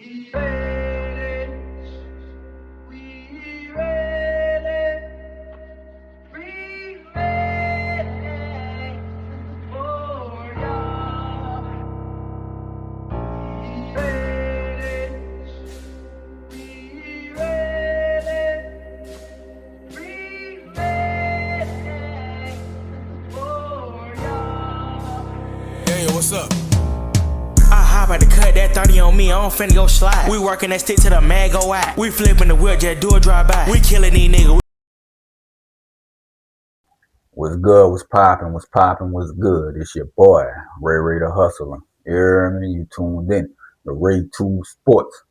We ready, we ready, we ready for y'all. We ready, we ready, we ready for y'all. Hey, what's up? I hop out to cut that 30 on me, I don't finna go slide. We working that stick to the mag go out. We flipping the wheel, just do a drive by. We killing these niggas. What's good? What's poppin'? What's poppin'? What's good? It's your boy, Ray the Hustler. You hear me? You tuned in to Ray 2 Sports.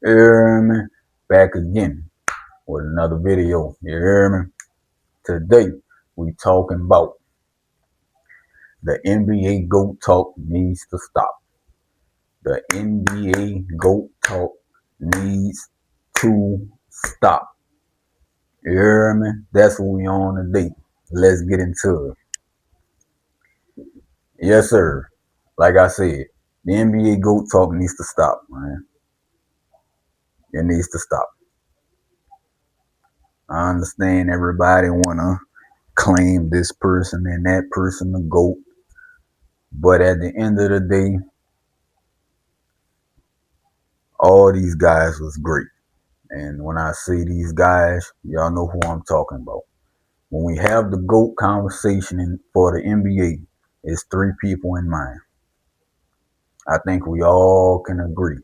You hear me? Back again with another video. You hear me? Today, we talking about the NBA GOAT talk needs to stop. The NBA GOAT talk needs to stop. You hear me? That's what we on today. Let's get into it. Yes, sir. Like I said, the NBA GOAT talk needs to stop, man. It needs to stop. I understand everybody wanna claim this person and that person the GOAT, but at the end of the day, all these guys was great. And when I say these guys, y'all know who I'm talking about. When we have the GOAT conversation for the NBA, it's three people in mind. I think we all can agree.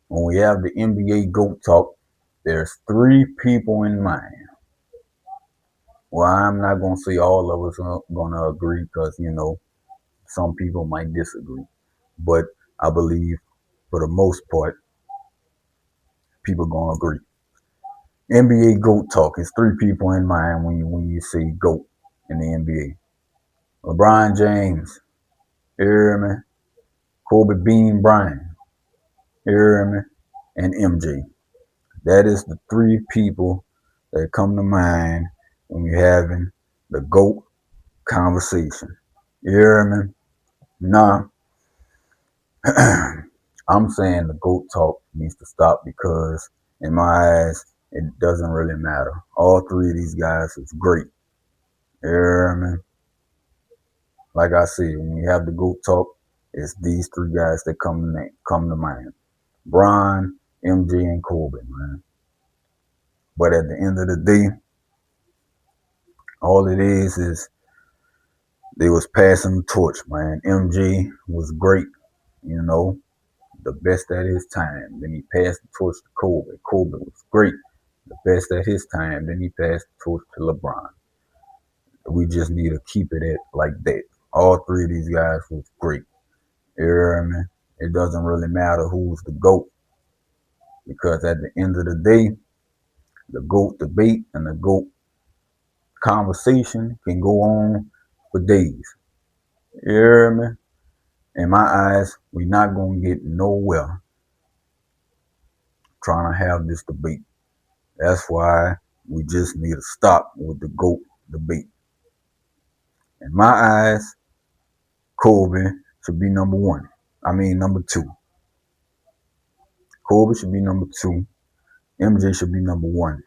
When we have the NBA GOAT talk, there's three people in mind. Well, I'm not going to say all of us are going to agree because, some people might disagree. But I believe for the most part, people going to agree. NBA GOAT talk is three people in mind when you say GOAT in the NBA. LeBron James, you hear me? Kobe Bean Bryant, you hear me? And MJ. That is the three people that come to mind when you're having the GOAT conversation. You hear me? Nah, I'm saying the GOAT talk needs to stop because, in my eyes, it doesn't really matter. All three of these guys is great. You hear me? Like I said, when you have the GOAT talk, it's these three guys that come to mind. Bron, MJ, and Kobe, man. But at the end of the day, all it is they was passing the torch, man. MJ was great, the best at his time. Then he passed the torch to Kobe. Kobe was great, the best at his time. Then he passed the torch to LeBron. We just need to keep it at like that. All three of these guys was great. You hear me? It doesn't really matter who's the GOAT because at the end of the day, the GOAT debate and the GOAT conversation can go on for days. You hear me? In my eyes, we're not going to get nowhere trying to have this debate. That's why we just need to stop with the GOAT debate. In my eyes, Kobe should be number two. Kobe should be number two. MJ should be number one.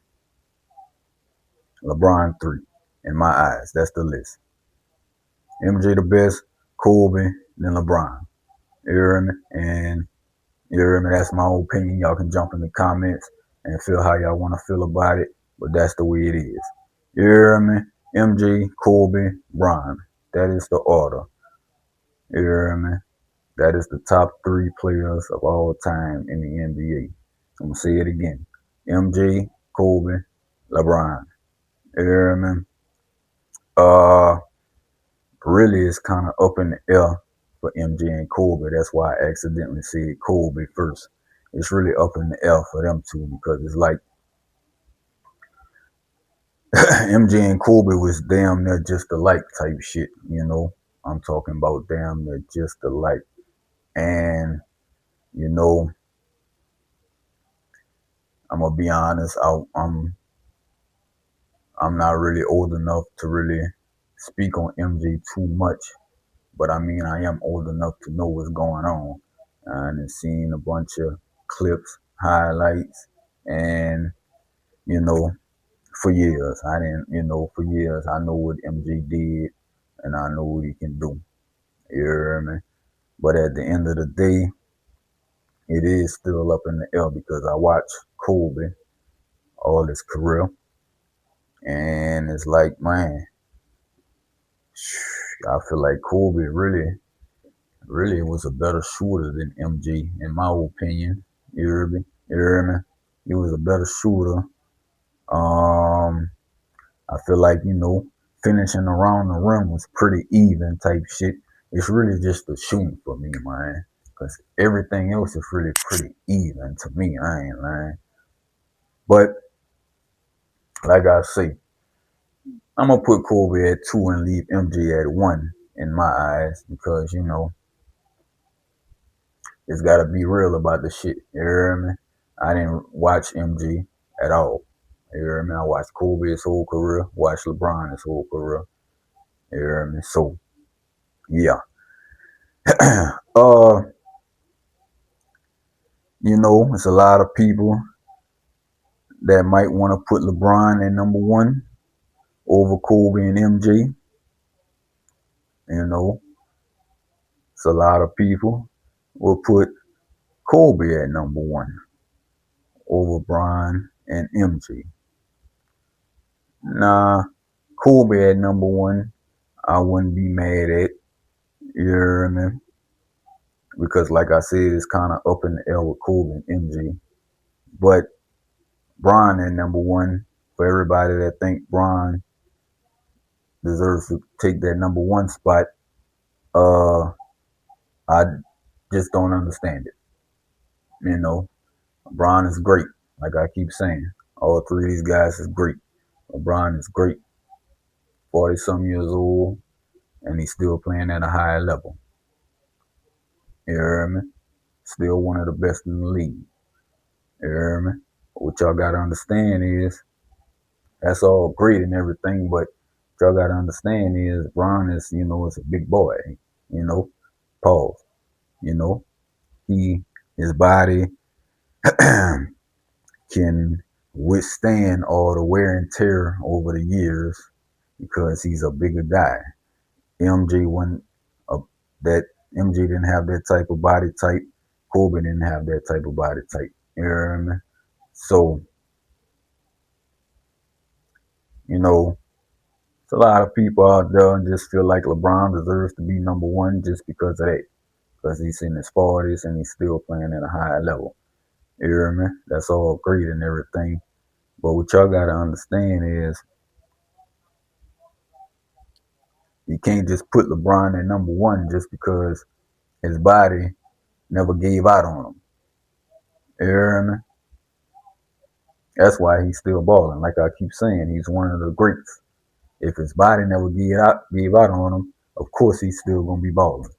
LeBron three. In my eyes, that's the list. MJ the best, Kobe, then LeBron. You hear me? And you hear me? That's my opinion. Y'all can jump in the comments and feel how y'all want to feel about it, but that's the way it is. You hear me? MJ, Kobe, Bron. That is the order. You hear me? That is the top three players of all time in the NBA. I'm going to say it again. MJ, Kobe, LeBron. You hear me? Really, it's kind of up in the air for MJ and Kobe. That's why I accidentally said Kobe first. It's really up in the air for them two because it's like MJ and Kobe was damn near just alike type shit, I'm talking about damn near just alike. And, I'm gonna be honest, I'm not really old enough to really speak on MJ too much. But I mean I am old enough to know what's going on. And seen a bunch of clips, highlights, and you know, for years I didn't, for years I know what MJ did, and I know what he can do. You hear me? But at the end of the day, it is still up in the air because I watched Kobe all his career, and it's like, man, I feel like Kobe really was a better shooter than MJ, in my opinion. You hear me? You hear me? He was a better shooter. Um, I feel like, finishing around the rim was pretty even type shit. It's really just the shooting for me, man. Because everything else is really pretty even to me. I ain't lying. But like I say, I'm gonna put Kobe at 2 and leave MJ at 1 in my eyes because it's gotta be real about the shit. You hear me? I didn't watch MJ at all. You hear me? I watched Kobe his whole career, watched LeBron his whole career. You hear me? So yeah. uh, it's a lot of people that might want to put LeBron at number 1 over Kobe and MJ. You know, it's a lot of people will put Kobe at number 1 over Bron and MJ. Nah, Kobe at number 1, I wouldn't be mad at. You hear me? Because like I said, it's kind of up in the air with Kobe and MJ. But Bron at number 1, for everybody that think Bron deserves to take that number 1 spot, I just don't understand it. LeBron is great. Like I keep saying, all 3 of these guys is great. LeBron is great, 40 some years old, and he's still playing at a high level. You hear me? Still one of the best in the league. You hear me? What y'all gotta understand is that's all great and everything, but what y'all gotta understand is Bron is, is a big boy. Pause. His body can withstand all the wear and tear over the years because he's a bigger guy. MJ wasn't that MJ didn't have that type of body type. Kobe didn't have that type of body type. You hear me? So, it's a lot of people out there and just feel like LeBron deserves to be number 1 just because of that. Because he's in his 40s and he's still playing at a high level. You hear me? That's all great and everything. But what y'all gotta understand is you can't just put LeBron at number 1 just because his body never gave out on him. You hear me? That's why he's still balling. Like I keep saying, he's one of the greats. If his body never gave out on him, of course he's still gonna be balling.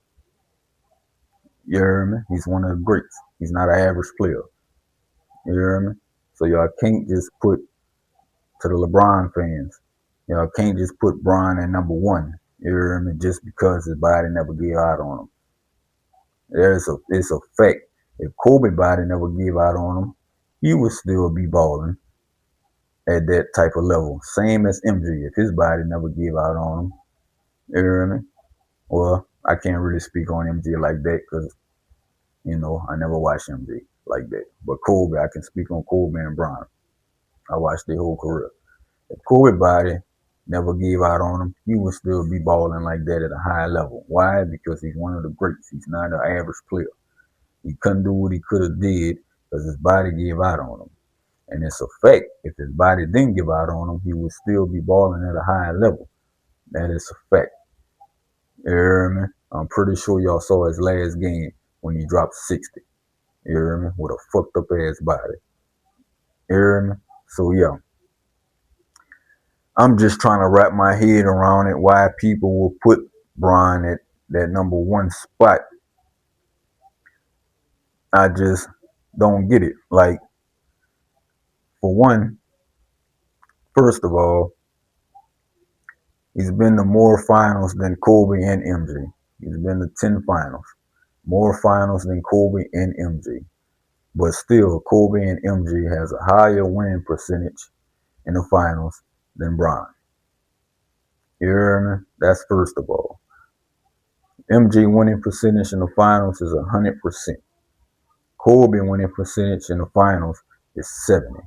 You hear me? He's one of the greats. He's not an average player. You hear me? So y'all can't just put, to the LeBron fans, y'all can't just put Bron at number 1. You hear me? Just because his body never gave out on him. It's a fact. If Kobe body never gave out on him, he would still be balling at that type of level. Same as MJ. If his body never gave out on him, you hear me? Well, I can't really speak on MJ like that because, I never watched MJ like that. But Kobe, I can speak on Kobe and Bron. I watched their whole career. If Kobe body never gave out on him, he would still be balling like that at a high level. Why? Because he's one of the greats. He's not an average player. He couldn't do what he could have did because his body gave out on him. And it's a fact. If his body didn't give out on him, he would still be balling at a high level. That is a fact. You hear me? I'm pretty sure y'all saw his last game when he dropped 60. You hear me? With a fucked up ass body. You hear me? So yeah. I'm just trying to wrap my head around it, why people will put Bron at that number 1 spot. I just don't get it. Like, for one, first of all, he's been to more finals than Kobe and MJ. He's been to 10 finals. More finals than Kobe and MJ. But still, Kobe and MJ has a higher winning percentage in the finals than Bron. You hear me? That's first of all. MJ winning percentage in the finals is 100%. Kobe winning percentage in the finals is 70.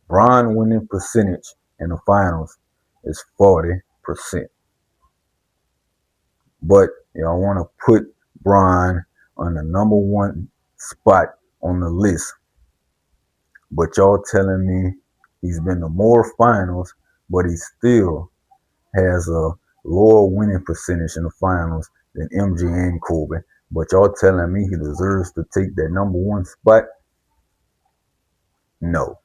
Bron winning percentage in the finals is 40%. But y'all want to put Bron on the number one spot on the list. But y'all telling me he's been to more finals, but he still has a lower winning percentage in the finals than MJ and Kobe. But y'all telling me he deserves to take that number one spot? No.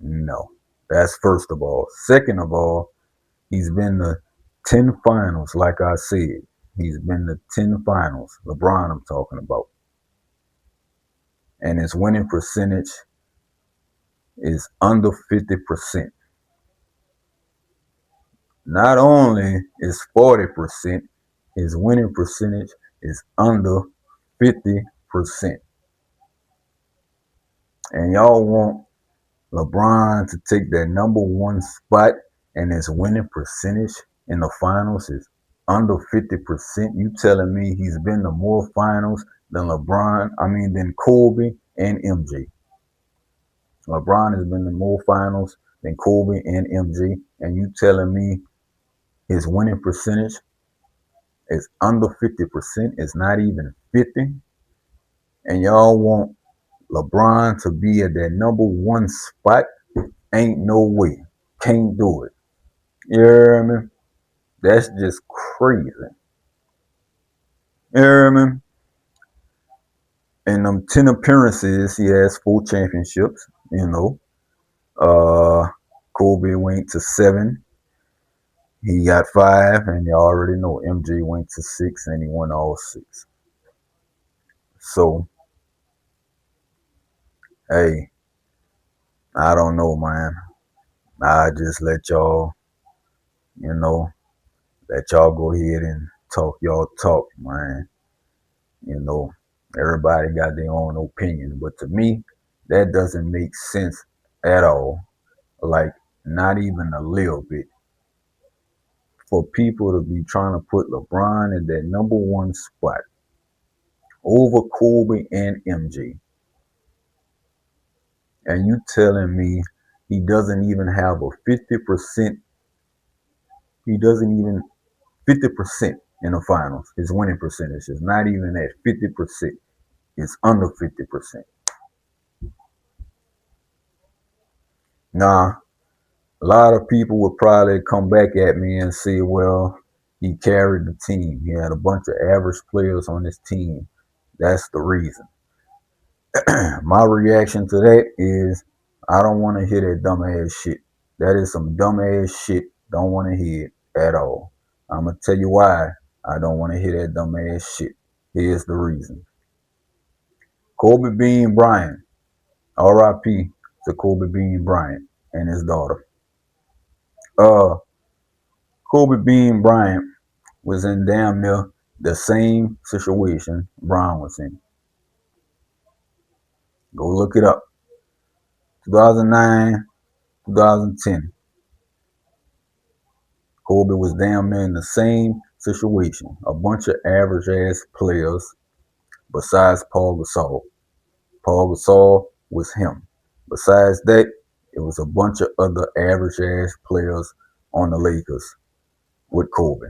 No. That's first of all. Second of all, he's been to 10 finals, like I said. He's been to 10 finals. LeBron, I'm talking about. And his winning percentage is under 50%. Not only is 40%, his winning percentage is under 50%. And y'all want LeBron to take that number one spot and his winning percentage in the finals is under 50%. You telling me he's been to more finals than than Kobe and MJ. LeBron has been to more finals than Kobe and MJ. And you telling me his winning percentage is under 50%. It's not even 50. And y'all want LeBron to be at that number one spot? Ain't no way. Can't do it. You hear me? That's just crazy. You hear me? In them 10 appearances, he has 4 championships, you know. Kobe went to 7. He got 5, and you already know MJ went to 6, and he won all 6. So, hey, I don't know, man. I just let y'all, let y'all go ahead and talk y'all talk, man. Everybody got their own opinion, but to me, that doesn't make sense at all. Like, not even a little bit. For people to be trying to put LeBron in that number one spot over Kobe and MJ, and you telling me he doesn't even have a 50%, he doesn't even 50% in the finals. His winning percentage is not even at 50%. It's under 50%. Nah, a lot of people would probably come back at me and say, well, he carried the team. He had a bunch of average players on his team. That's the reason. My reaction to that is I don't want to hear that dumbass shit. That is some dumbass shit. Don't want to hear it at all. I'm going to tell you why I don't want to hear that dumbass shit. Here's the reason. Kobe Bean Bryant, R.I.P. to Kobe Bean Bryant and his daughter. Kobe Bean Bryant was in damn near the same situation Bron was in. Go look it up. 2009, 2010. Kobe was damn near in the same situation. A bunch of average ass players besides Paul Gasol. Paul Gasol was him. Besides that, it was a bunch of other average ass players on the Lakers with Kobe.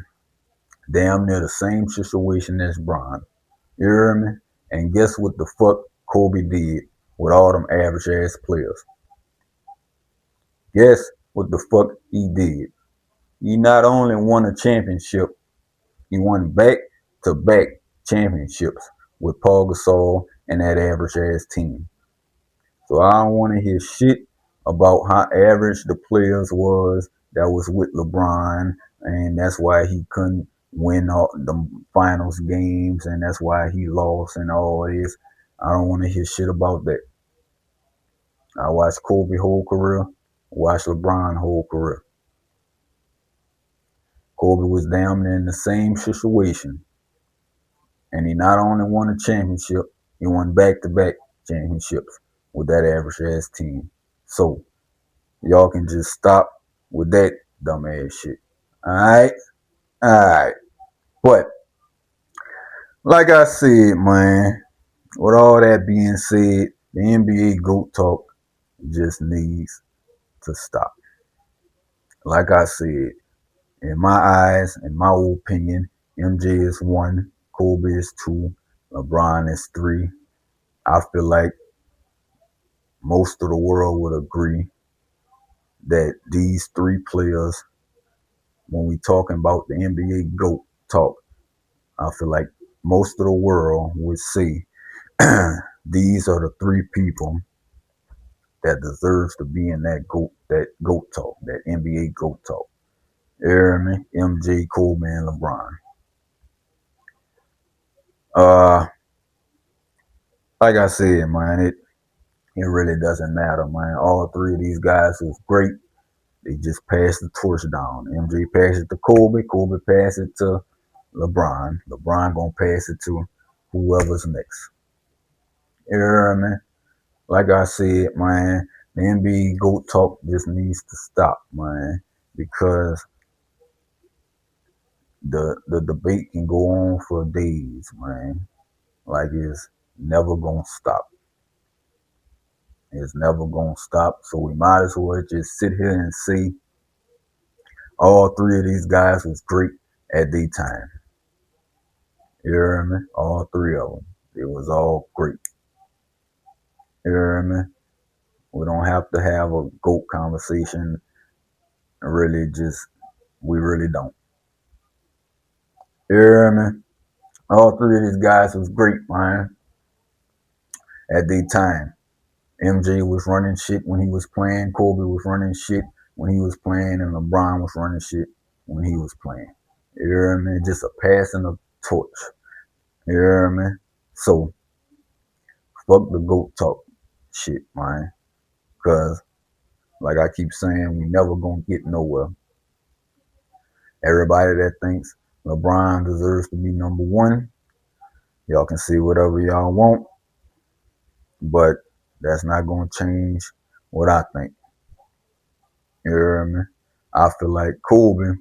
Damn near the same situation as Bron. You hear me? And guess what the fuck Kobe did with all them average ass players? Guess what the fuck he did? He not only won a championship, he won back-to-back championships with Paul Gasol and that average ass team. So I don't want to hear shit about how average the players was that was with LeBron, and that's why he couldn't win all the finals games, and that's why he lost and all this. I don't want to hear shit about that. I watched Kobe whole career, watched LeBron whole career. Kobe was damn near in the same situation. And he not only won a championship, He won back-to-back championships with that average ass team. So y'all can just stop with that dumbass shit. Alright? Alright. But like I said, man, with all that being said, the NBA GOAT talk just needs to stop. Like I said, in my eyes, in my opinion, MJ is 1, Kobe is 2, LeBron is 3. I feel like most of the world would agree that these 3 players, when we talking about the NBA GOAT talk, I feel like most of the world would say these are the 3 people that deserves to be in that GOAT talk, that NBA GOAT talk. You hear me? MJ, Kobe, and LeBron. Like I said, man, it really doesn't matter, man. All 3 of these guys is great. They just passed the torch down. MJ passed it to Kobe. Kobe passed it to LeBron. LeBron gonna pass it to whoever's next. You hear me? Like I said, man, the NBA GOAT talk just needs to stop, man, because the debate can go on for days, man. Like it's never gonna stop. It's never gonna stop. So we might as well just sit here and say all 3 of these guys was great at their time. You hear me? All 3 of them. It was all great. You hear me? We don't have to have a GOAT conversation. We really don't. You hear me? All 3 of these guys was great, man, at their time. MJ was running shit when he was playing. Kobe was running shit when he was playing. And LeBron was running shit when he was playing. You hear me? Just a passing of torch. You hear me? So, fuck the GOAT talk shit, man. Because, like I keep saying, we never gonna get nowhere. Everybody that thinks LeBron deserves to be number 1, y'all can say whatever y'all want. But that's not gonna change what I think. You hear me? I feel like Kobe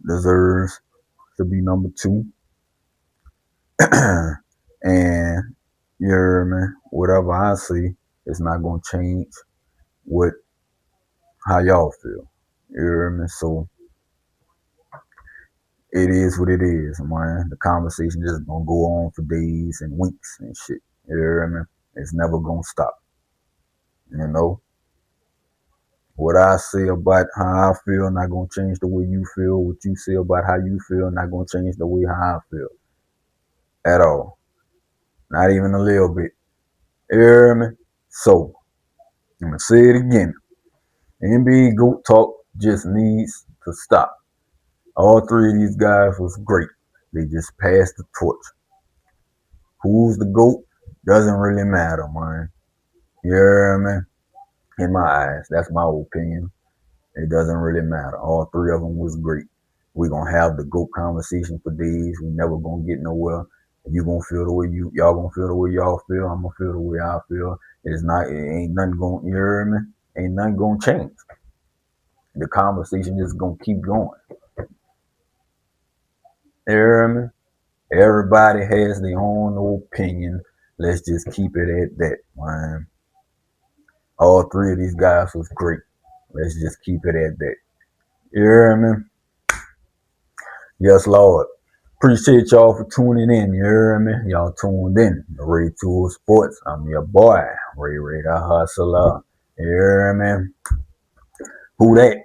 deserves to be number 2. And you hear me? Whatever I say, it's not gonna change how y'all feel. You hear me? So it is what it is, man. The conversation just gonna go on for days and weeks and shit. You hear me? It's never gonna stop. You know? What I say about how I feel not gonna change the way you feel. What you say about how you feel not gonna change the way how I feel. At all. Not even a little bit. You hear me? So, I'm gonna say it again. NBA GOAT talk just needs to stop. All 3 of these guys was great. They just passed the torch. Who's the GOAT? Doesn't really matter, man. You hear me? In my eyes, that's my opinion. It doesn't really matter. All 3 of them was great. We gonna have the GOAT conversation for days. We never gonna get nowhere. You gonna feel the way y'all gonna feel the way y'all feel. I'm gonna feel the way I feel. It ain't nothing gonna, you hear me? Ain't nothing gonna change. The conversation just gonna keep going. You hear me? Everybody has their own opinion. Let's just keep it at that, man. All 3 of these guys was great. Let's just keep it at that. You hear me? Yes, Lord. Appreciate y'all for tuning in. You hear me? Y'all tuned in. Ray Tool Sports. I'm your boy, Ray the Hustler. You hear me? Who that?